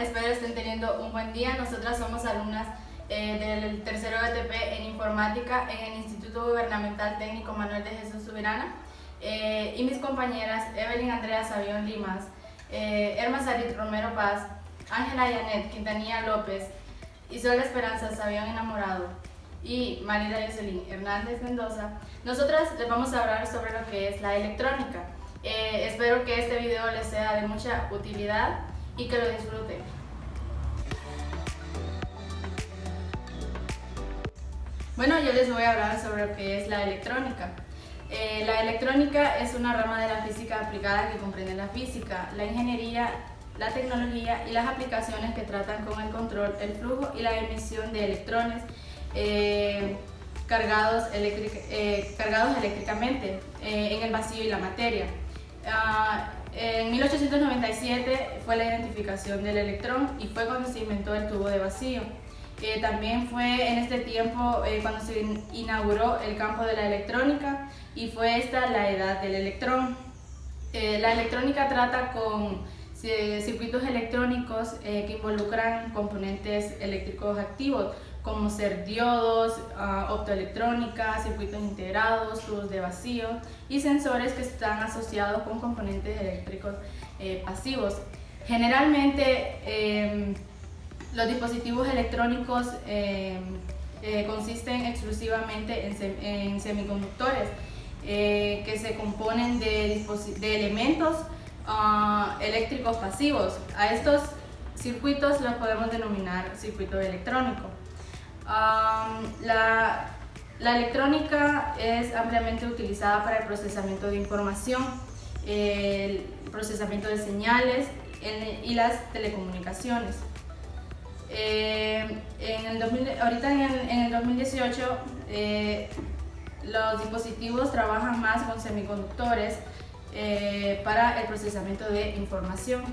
espero estén teniendo un buen día. Nosotras somos alumnas del tercero BTP en Informática en el Instituto Gubernamental Técnico Manuel de Jesús Subirana, y mis compañeras Evelyn Andrea Sabión Limas, Erma Sarit Romero Paz, Ángela Yanet Quintanilla López, Isol Esperanza Sabión Enamorado y Marida Jocelyn Hernández Mendoza. Nosotras les vamos a hablar sobre lo que es la electrónica. Espero que este video les sea de mucha utilidad y que lo disfruten. Bueno, yo les voy a hablar sobre lo que es la electrónica. La electrónica es una rama de la física aplicada que comprende la física, la ingeniería, la tecnología y las aplicaciones que tratan con el control, el flujo y la emisión de electrones cargados eléctricamente en el vacío y la materia. En 1897 fue la identificación del electrón y fue cuando se inventó el tubo de vacío. También fue en este tiempo cuando se inauguró el campo de la electrónica y fue esta la edad del electrón. La electrónica trata con circuitos electrónicos que involucran componentes eléctricos activos como ser diodos, optoelectrónica, circuitos integrados, tubos de vacío y sensores que están asociados con componentes eléctricos pasivos. Generalmente los dispositivos electrónicos consisten exclusivamente en semiconductores que se componen de elementos eléctricos pasivos. A estos circuitos los podemos denominar circuito electrónico. La electrónica es ampliamente utilizada para el procesamiento de información, el procesamiento de señales y las telecomunicaciones. Ahorita en el 2018 los dispositivos trabajan más con semiconductores para el procesamiento de información.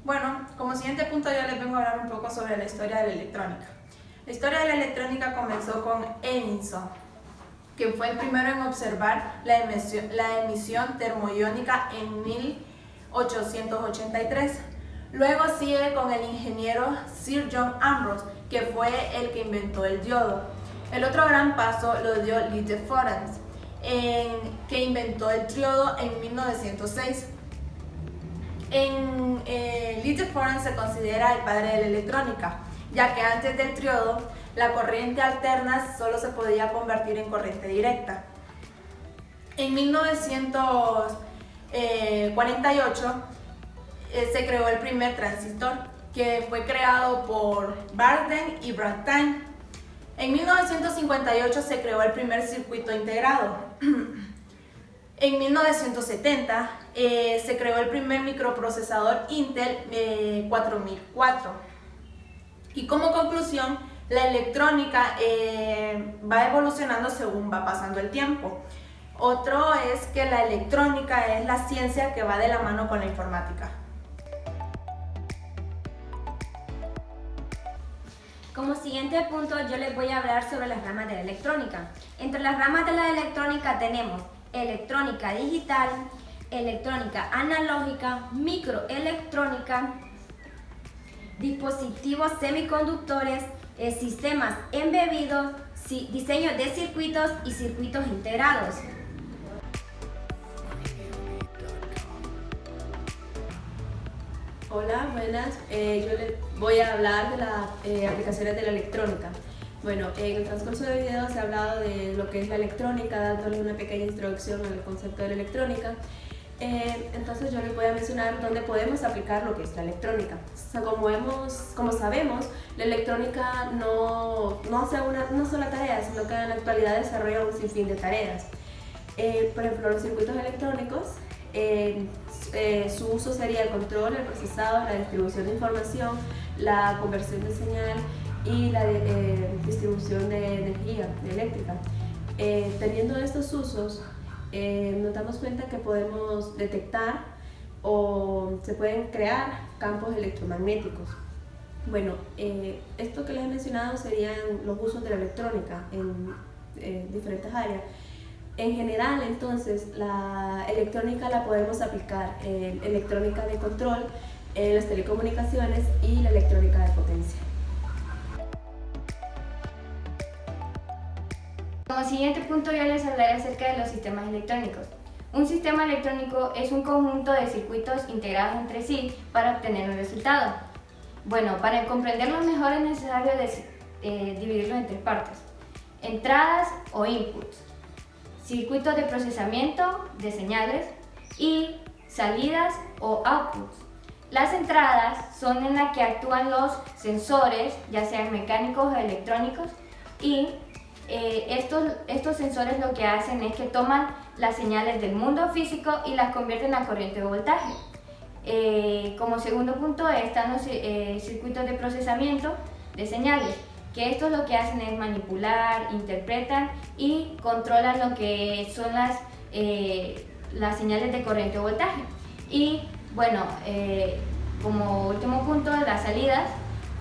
Bueno, como siguiente punto yo les vengo a hablar un poco sobre la historia de la electrónica. La historia de la electrónica comenzó con Edison, quien fue el primero en observar la emisión termoiónica en 1883. Luego sigue con el ingeniero Sir John Ambrose, que fue el que inventó el diodo. El otro gran paso lo dio Lee de Forens, que inventó el triodo en 1906. Lee de Forens se considera el padre de la electrónica, ya que antes del triodo la corriente alterna solo se podía convertir en corriente directa. En 1948 se creó el primer transistor, que fue creado por Bardeen y Bradtain. En 1958 se creó el primer circuito integrado. En 1970 se creó el primer microprocesador Intel 4004. Y como conclusión, la electrónica va evolucionando según va pasando el tiempo. Otro es que la electrónica es la ciencia que va de la mano con la informática. Como siguiente punto yo les voy a hablar sobre las ramas de la electrónica. Entre las ramas de la electrónica tenemos electrónica digital, electrónica analógica, microelectrónica, dispositivos semiconductores, sistemas embebidos, diseño de circuitos y circuitos integrados. Hola, buenas. Yo les voy a hablar de las aplicaciones de la electrónica. Bueno, en el transcurso del video se ha hablado de lo que es la electrónica, dándoles una pequeña introducción al concepto de la electrónica. Entonces yo les voy a mencionar dónde podemos aplicar lo que es la electrónica. O sea, como sabemos, la electrónica no hace una sola tarea, sino que en la actualidad desarrolla un sinfín de tareas. Por ejemplo, los circuitos electrónicos, su uso sería el control, el procesado, la distribución de información, la conversión de señal y la distribución de energía eléctrica. Teniendo estos usos, nos damos cuenta que podemos detectar o se pueden crear campos electromagnéticos. Bueno, esto que les he mencionado serían los usos de la electrónica en diferentes áreas. En general, entonces, la electrónica la podemos aplicar en electrónica de control, en las telecomunicaciones y la electrónica de potencia. Como siguiente punto yo les hablaré acerca de los sistemas electrónicos. Un sistema electrónico es un conjunto de circuitos integrados entre sí para obtener un resultado. Bueno, para comprenderlo mejor es necesario dividirlo en tres partes: entradas o inputs, circuitos de procesamiento de señales y salidas o outputs. Las entradas son en las que actúan los sensores, ya sean mecánicos o electrónicos, y estos sensores lo que hacen es que toman las señales del mundo físico y las convierten a corriente o voltaje. Como segundo punto están los circuitos de procesamiento de señales, que estos lo que hacen es manipular, interpretan y controlan lo que son las señales de corriente o voltaje. Y bueno, como último punto, las salidas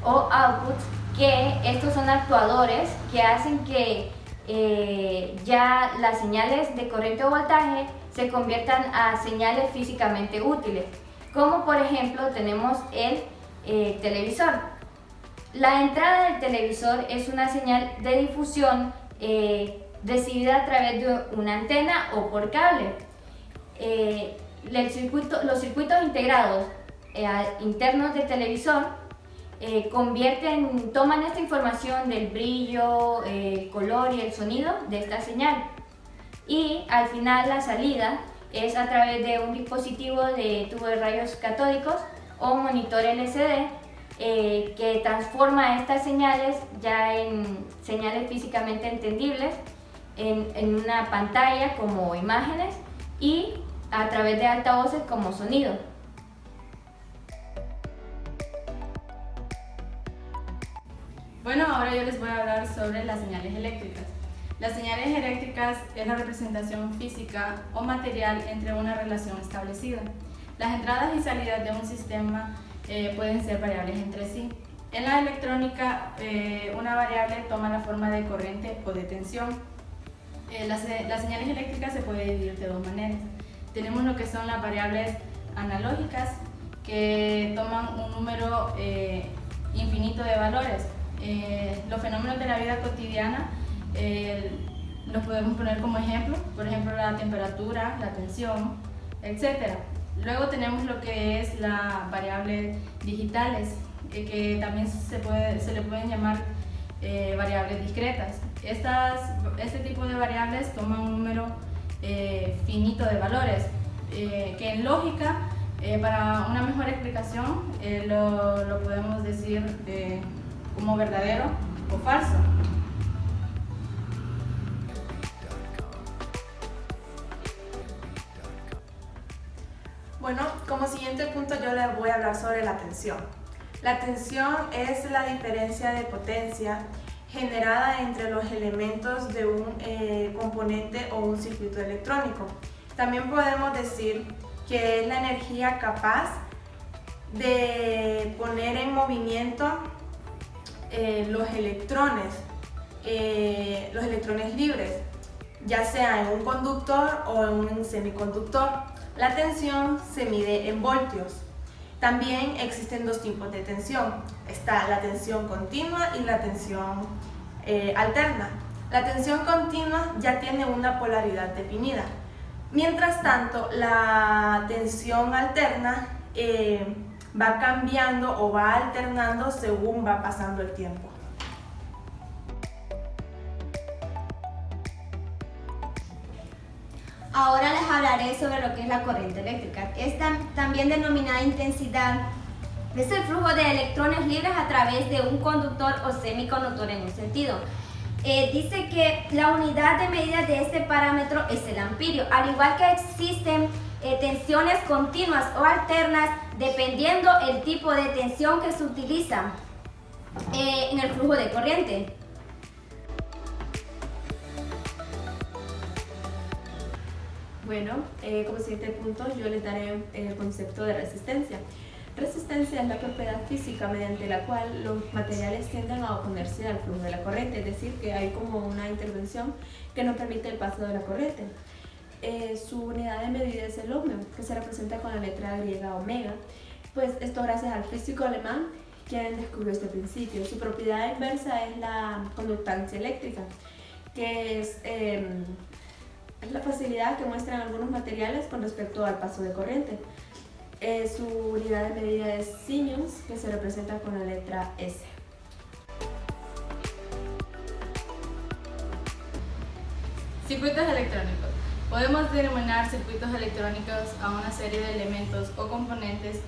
o outputs, que estos son actuadores que hacen que ya las señales de corriente o voltaje se conviertan a señales físicamente útiles, como por ejemplo tenemos el televisor. La entrada del televisor es una señal de difusión recibida a través de una antena o por cable. Los circuitos integrados internos del televisor toman esta información del brillo, el color y el sonido de esta señal, y al final la salida es a través de un dispositivo de tubo de rayos catódicos o monitor LCD que transforma estas señales ya en señales físicamente entendibles en una pantalla como imágenes y a través de altavoces como sonido. Bueno, ahora yo les voy a hablar sobre las señales eléctricas. Las señales eléctricas es la representación física o material entre una relación establecida. Las entradas y salidas de un sistema pueden ser variables entre sí. En la electrónica, una variable toma la forma de corriente o de tensión. Las señales eléctricas se pueden dividir de dos maneras. Tenemos lo que son las variables analógicas, que toman un número infinito de valores. Los fenómenos de la vida cotidiana los podemos poner como ejemplo, por ejemplo la temperatura, la tensión, etc. Luego tenemos lo que es las variables digitales, que también se le pueden llamar variables discretas. Este tipo de variables toman un número finito de valores, que en lógica, para una mejor explicación, lo podemos decir como verdadero o falso. Bueno, como siguiente punto yo les voy a hablar sobre la tensión. La tensión es la diferencia de potencia generada entre los elementos de un componente o un circuito electrónico. También podemos decir que es la energía capaz de poner en movimiento los electrones libres, ya sea en un conductor o en un semiconductor. La tensión se mide en voltios. También existen dos tipos de tensión. Está la tensión continua y la tensión alterna. La tensión continua ya tiene una polaridad definida. Mientras tanto, la tensión alterna va cambiando o va alternando según va pasando el tiempo. Ahora les hablaré sobre lo que es la corriente eléctrica. Es también denominada intensidad. Es el flujo de electrones libres a través de un conductor o semiconductor en un sentido. Dice que la unidad de medida de este parámetro es el amperio, al igual que existen tensiones continuas o alternas dependiendo el tipo de tensión que se utiliza en el flujo de corriente. Bueno, como siguiente punto yo les daré el concepto de resistencia. Resistencia es la propiedad física mediante la cual los materiales tienden a oponerse al flujo de la corriente, es decir, que hay como una intervención que no permite el paso de la corriente. Su unidad de medida es el ohmio, que se representa con la letra griega omega, pues esto gracias al físico alemán quien descubrió este principio. Su propiedad inversa es la conductancia eléctrica, que es la facilidad que muestran algunos materiales con respecto al paso de corriente. Su unidad de medida es Siemens, que se representa con la letra S. Circuitos electrónicos. Podemos denominar circuitos electrónicos a una serie de elementos o componentes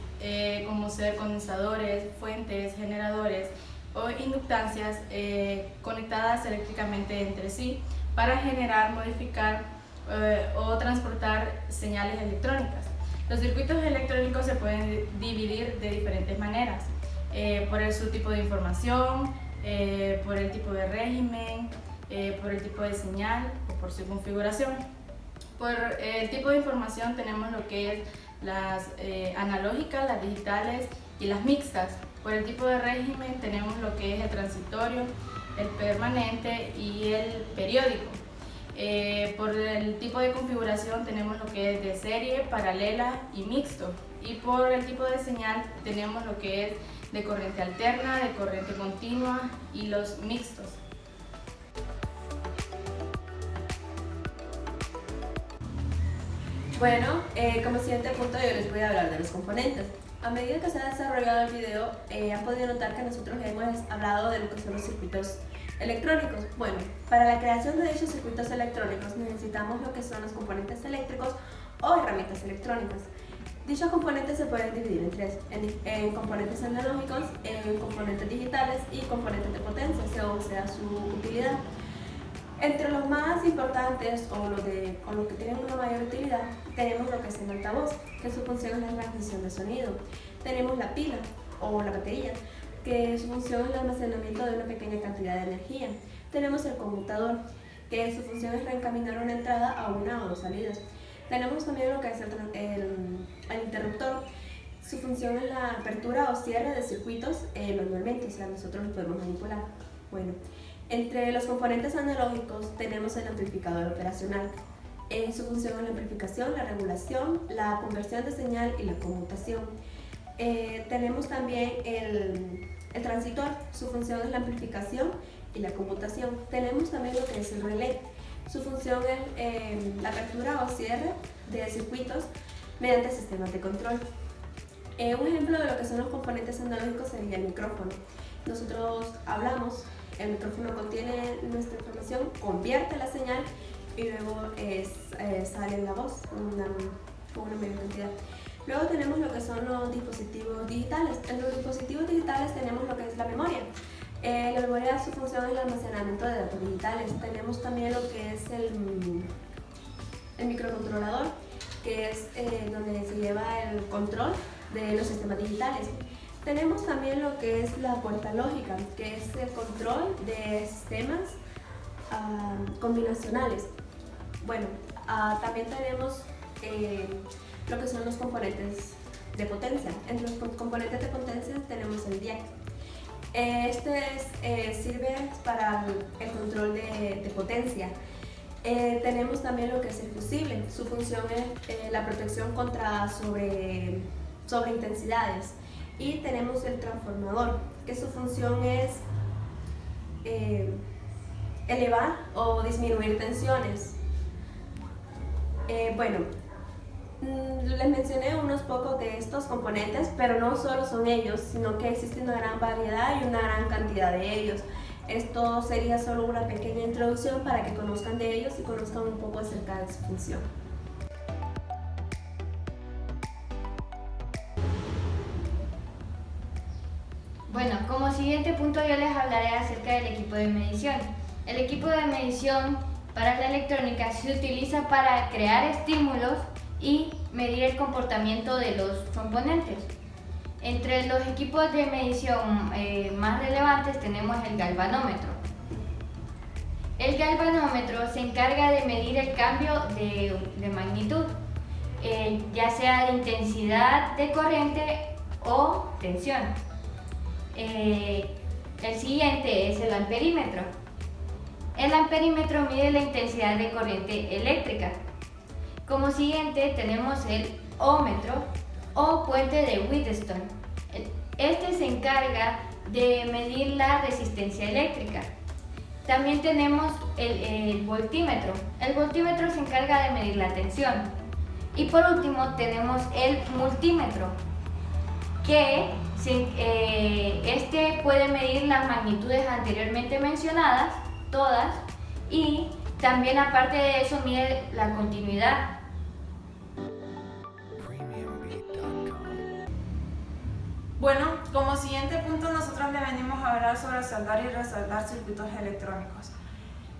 como ser condensadores, fuentes, generadores o inductancias conectadas eléctricamente entre sí para generar, modificar o transportar señales electrónicas. Los circuitos electrónicos se pueden dividir de diferentes maneras, por su tipo de información, por el tipo de régimen, por el tipo de señal o por su configuración. Por el tipo de información tenemos lo que es las analógicas, las digitales y las mixtas. Por el tipo de régimen tenemos lo que es el transitorio, el permanente y el periódico. Por el tipo de configuración tenemos lo que es de serie, paralela y mixto. Y por el tipo de señal tenemos lo que es de corriente alterna, de corriente continua y los mixtos. Bueno, como siguiente punto yo les voy a hablar de los componentes. A medida que se ha desarrollado el video, han podido notar que nosotros hemos hablado de lo que son los circuitos electrónicos. Bueno, para la creación de dichos circuitos electrónicos necesitamos lo que son los componentes eléctricos o herramientas electrónicas. Dichos componentes se pueden dividir en tres, en componentes analógicos, en componentes digitales y componentes de potencia, según sea su utilidad. Entre los más importantes o los que tienen una mayor utilidad, tenemos lo que es el altavoz, que su función es la transmisión de sonido. Tenemos la pila o la batería, que su función es el almacenamiento de una pequeña cantidad de energía. Tenemos el conmutador, que su función es reencaminar una entrada a una o dos salidas. Tenemos también lo que es el interruptor. Su función es la apertura o cierre de circuitos manualmente, o sea, nosotros los podemos manipular. Bueno, entre los componentes analógicos tenemos el amplificador operacional. Su función es la amplificación, la regulación, la conversión de señal y la conmutación. Tenemos también el transitor. Su función es la amplificación y la conmutación. Tenemos también lo que es el relé. Su función es la apertura o cierre de circuitos mediante sistemas de control. Un ejemplo de lo que son los componentes analógicos sería el micrófono. Nosotros hablamos, el micrófono contiene nuestra información, convierte la señal y luego sale la voz con una mayor cantidad. Luego tenemos lo que son los dispositivos digitales. En los dispositivos digitales tenemos lo que es la memoria. La memoria, su función es el almacenamiento de datos digitales. Tenemos también lo que es el microcontrolador, que es donde se lleva el control de los sistemas digitales. Tenemos también lo que es la puerta lógica, que es el control de sistemas combinacionales. Bueno, también tenemos lo que son los componentes de potencia. Entre los componentes de potencia tenemos el DIAC. Sirve para el control de potencia. Tenemos también lo que es el fusible. Su función es la protección contra sobreintensidades. Y tenemos el transformador, que su función es elevar o disminuir tensiones. Les mencioné unos pocos de estos componentes, pero no solo son ellos, sino que existe una gran variedad y una gran cantidad de ellos. Esto sería solo una pequeña introducción para que conozcan de ellos y conozcan un poco acerca de su función. Bueno, como siguiente punto yo les hablaré acerca del equipo de medición. El equipo de medición para la electrónica se utiliza para crear estímulos y medir el comportamiento de los componentes. Entre los equipos de medición más relevantes tenemos el galvanómetro. El galvanómetro se encarga de medir el cambio de magnitud, ya sea de intensidad de corriente o tensión. El siguiente es el amperímetro. El amperímetro mide la intensidad de corriente eléctrica. Como siguiente tenemos el ómetro o puente de Wheatstone. Este se encarga de medir la resistencia eléctrica. También tenemos el voltímetro. El voltímetro se encarga de medir la tensión. Y por último tenemos el multímetro, que este puede medir las magnitudes anteriormente mencionadas, todas, y también aparte de eso mide la continuidad. Bueno, como siguiente punto nosotros le venimos a hablar sobre soldar y resoldar circuitos electrónicos.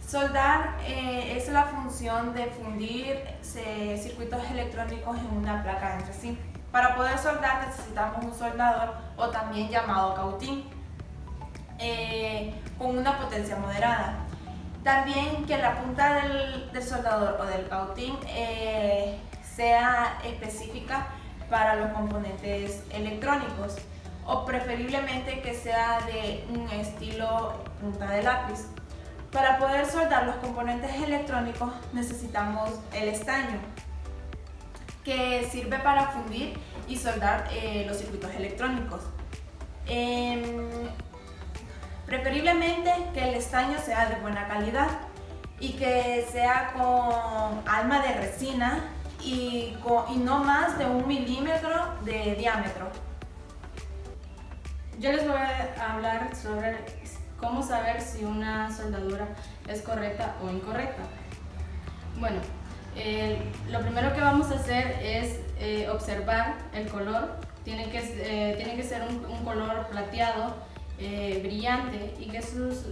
Soldar es la función de fundir circuitos electrónicos en una placa entre sí. Para poder soldar necesitamos un soldador o también llamado cautín con una potencia moderada. También que la punta del soldador o del cautín sea específica para los componentes electrónicos o preferiblemente que sea de un estilo punta de lápiz. Para poder soldar los componentes electrónicos necesitamos el estaño, que sirve para fundir y soldar los circuitos electrónicos. Preferiblemente que el estaño sea de buena calidad y que sea con alma de resina y no más de 1 milímetro de diámetro. Yo les voy a hablar sobre cómo saber si una soldadura es correcta o incorrecta. Bueno, lo primero que vamos a hacer es observar el color. Tiene que ser un color plateado, brillante, y que sus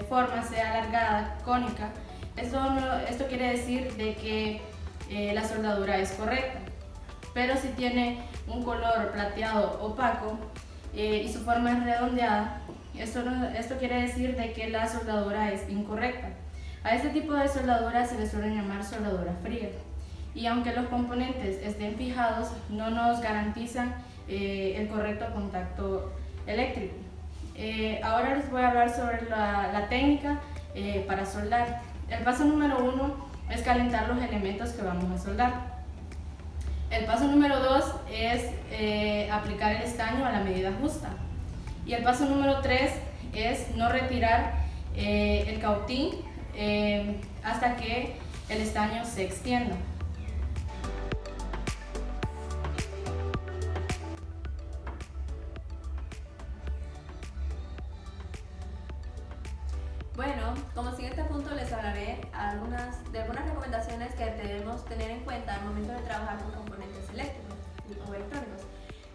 forma sea alargada, cónica. Esto quiere decir de que la soldadura es correcta. Pero si tiene un color plateado opaco y su forma es redondeada, esto quiere decir de que la soldadura es incorrecta. A este tipo de soldadura se le suele llamar soldadura fría, y aunque los componentes estén fijados, no nos garantizan el correcto contacto eléctrico. Ahora les voy a hablar sobre la técnica para soldar. El paso número 1 es calentar los elementos que vamos a soldar. El paso número 2 es aplicar el estaño a la medida justa. Y el paso número 3 es no retirar el cautín hasta que el estaño se extienda. Bueno, como siguiente punto les hablaré de algunas recomendaciones que debemos tener en cuenta al momento de trabajar con componentes eléctricos o electrónicos.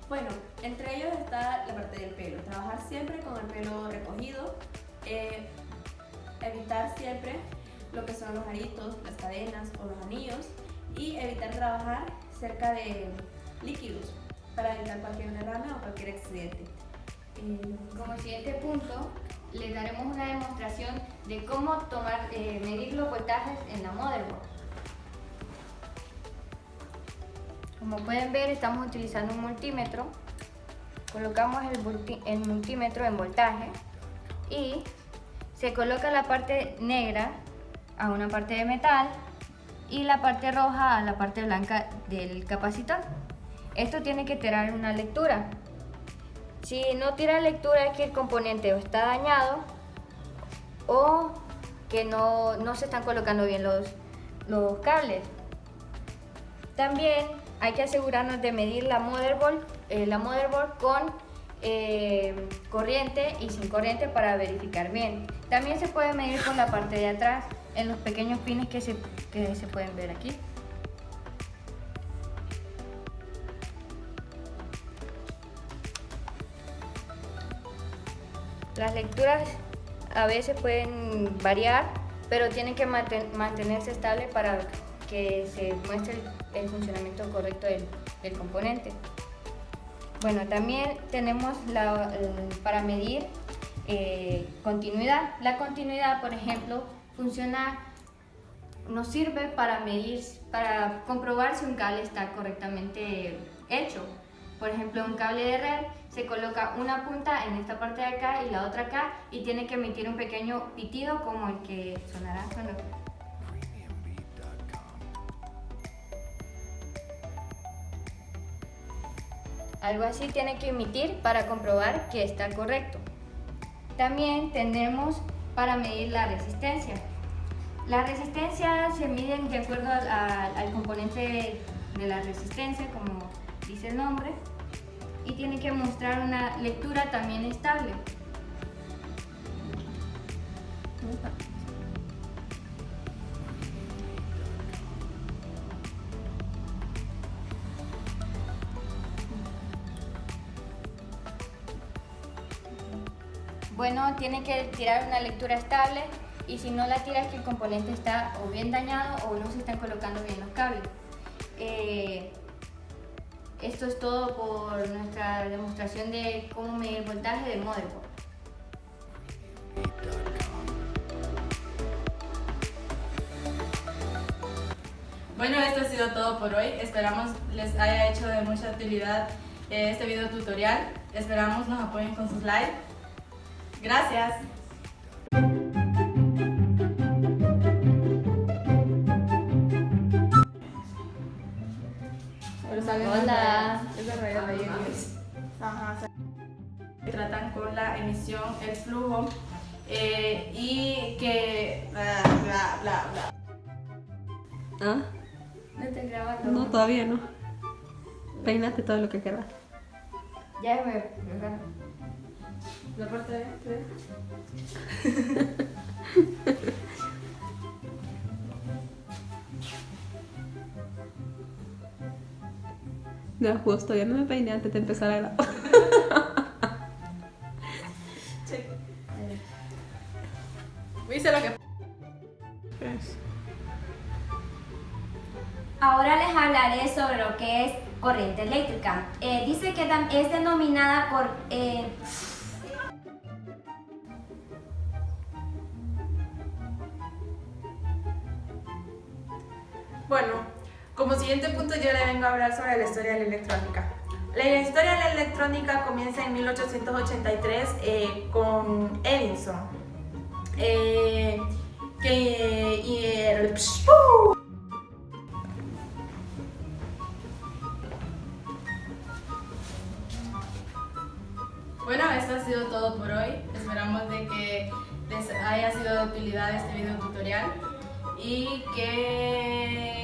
Bueno, entre ellos está la parte del pelo. Trabajar siempre con el pelo recogido, evitar siempre lo que son los aritos, las cadenas o los anillos, y evitar trabajar cerca de líquidos para evitar cualquier derrame o cualquier accidente. Como siguiente punto, les daremos una demostración de cómo medir los voltajes en la motherboard. Como pueden ver, estamos utilizando un multímetro. Colocamos el multímetro en voltaje y se coloca la parte negra a una parte de metal y la parte roja a la parte blanca del capacitor. Esto tiene que tirar una lectura. Si no tira lectura es que el componente o está dañado o que no se están colocando bien los cables. También hay que asegurarnos de medir la motherboard con corriente y sin corriente para verificar bien. También se puede medir con la parte de atrás en los pequeños pines que se pueden ver aquí. Las lecturas a veces pueden variar, pero tienen que mantenerse estable para que se muestre el funcionamiento correcto del componente. Bueno, también tenemos para medir continuidad. La continuidad, por ejemplo, nos sirve para comprobar si un cable está correctamente hecho. Por ejemplo, un cable de red se coloca una punta en esta parte de acá y la otra acá y tiene que emitir un pequeño pitido como el que sonará cuando... Algo así tiene que emitir para comprobar que está correcto. También tenemos para medir la resistencia. La resistencia se mide de acuerdo al componente de la resistencia, como dice el nombre, y tiene que mostrar una lectura también estable. Bueno, tiene que tirar una lectura estable y si no la tira es que el componente está o bien dañado o no se están colocando bien los cables. Esto es todo por nuestra demostración de cómo medir el voltaje del motherboard. Bueno, esto ha sido todo por hoy. Esperamos les haya hecho de mucha utilidad este video tutorial. Esperamos nos apoyen con sus likes. Gracias. Hola. Ajá, tratan con la emisión, el flujo y que bla bla bla bla. ¿Ah? No te grabando. No, todavía no. Peínate todo lo que quieras. Ya me... La parte de No, justo, ya no me peiné antes de empezar a grabar. hice lo que Ahora les hablaré sobre lo que es corriente eléctrica. Dice que es denominada por... Bueno, como siguiente punto yo le vengo a hablar sobre la historia de la electrónica. La historia de la electrónica comienza en 1883 con Edison. Bueno, esto ha sido todo por hoy. Esperamos de que les haya sido de utilidad este video tutorial y que...